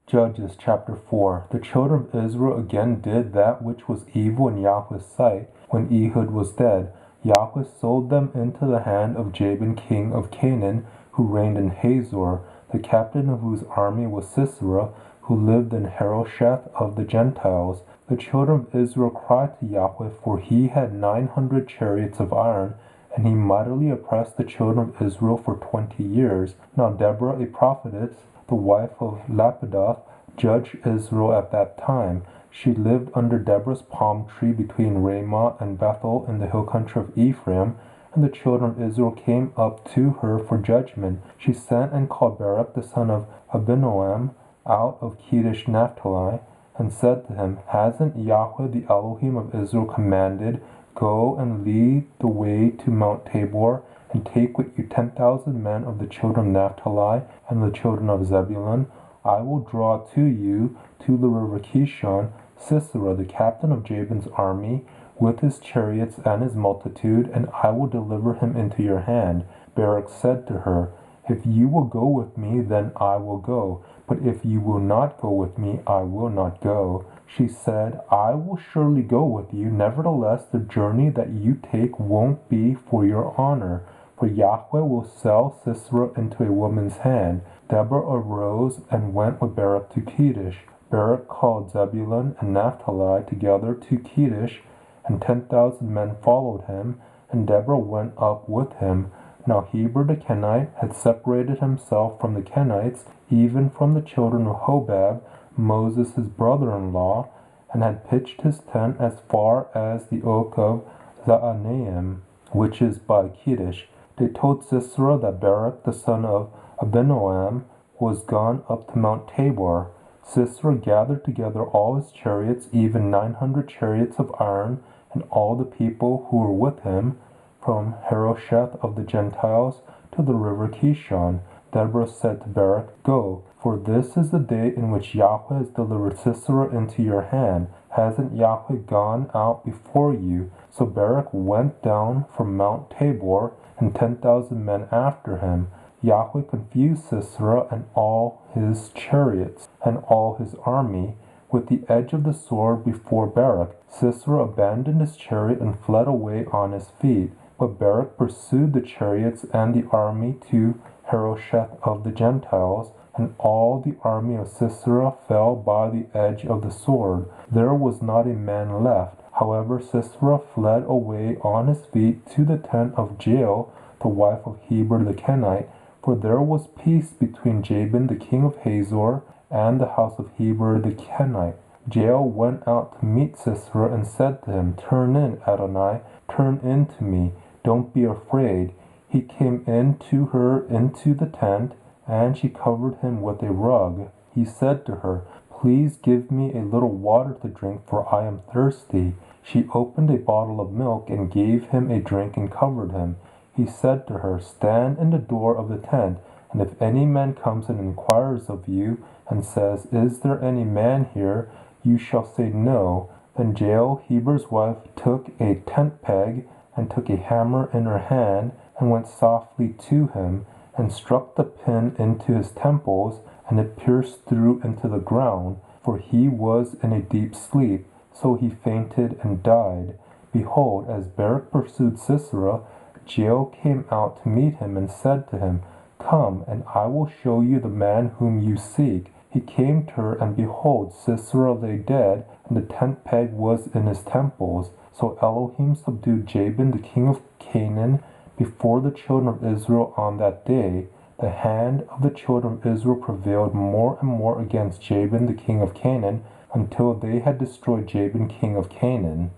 Judges chapter 4. The children of Israel again did that which was evil in Yahweh's sight when Ehud was dead. Yahweh sold them into the hand of Jabin king of Canaan, who reigned in Hazor, the captain of whose army was Sisera, who lived in Harosheth of the Gentiles. The children of Israel cried to Yahweh, for he had 900 chariots of iron, and he mightily oppressed the children of Israel for 20 years. Now Deborah, a prophetess, the wife of Lapidoth, judged Israel at that time. She lived under Deborah's palm tree between Ramah and Bethel in the hill country of Ephraim, and the children of Israel came up to her for judgment. She sent and called Barak the son of Abinoam out of Kedesh Naphtali, and said to him, Hasn't Yahweh the Elohim of Israel commanded, Go and lead the way to Mount Tabor, and take with you 10,000 men of the children of Naphtali and the children of Zebulun? I will draw to you to the river Kishon Sisera, the captain of Jabin's army, with his chariots and his multitude, and I will deliver him into your hand. Barak said to her, If you will go with me, then I will go, but if you will not go with me, I will not go. She said, I will surely go with you. Nevertheless, the journey that you take won't be for your honor, for Yahweh will sell Sisera into a woman's hand. Deborah arose and went with Barak to Kedesh. Barak called Zebulun and Naphtali together to Kedesh, and 10,000 men followed him, and Deborah went up with him. Now Heber the Kenite had separated himself from the Kenites, even from the children of Hobab, Moses his brother-in-law, and had pitched his tent as far as the oak of Zaanaim, which is by Kedesh. They told Sisera that Barak the son of Abinoam was gone up to Mount Tabor. Sisera gathered together all his chariots, even 900 chariots of iron, and all the people who were with him, from Harosheth of the Gentiles to the river Kishon. Deborah said to Barak, Go, for this is the day in which Yahweh has delivered Sisera into your hand. Hasn't Yahweh gone out before you? So Barak went down from Mount Tabor, and 10,000 men after him. Yahweh confused Sisera and all his chariots and all his army with the edge of the sword before Barak. Sisera abandoned his chariot and fled away on his feet. But Barak pursued the chariots and the army to Harosheth of the Gentiles, and all the army of Sisera fell by the edge of the sword. There was not a man left. However, Sisera fled away on his feet to the tent of Jael, the wife of Heber the Kenite, for there was peace between Jabin the king of Hazor and the house of Heber the Kenite. Jael went out to meet Sisera and said to him, Turn in, Adonai, turn in to me. Don't be afraid. He came in to her into the tent, and she covered him with a rug. He said to her, Please give me a little water to drink, for I am thirsty. She opened a bottle of milk and gave him a drink and covered him. He said to her, Stand in the door of the tent, and if any man comes and inquires of you, and says, Is there any man here? You shall say no. Then Jael, Heber's wife, took a tent peg, and took a hammer in her hand, and went softly to him, and struck the pin into his temples, and it pierced through into the ground, for he was in a deep sleep. So he fainted and died. Behold, as Barak pursued Sisera, Jael came out to meet him, and said to him, Come, and I will show you the man whom you seek. He came to her, and behold, Sisera lay dead, and the tent peg was in his temples. So Elohim subdued Jabin the king of Canaan before the children of Israel on that day. The hand of the children of Israel prevailed more and more against Jabin the king of Canaan, until they had destroyed Jabin king of Canaan.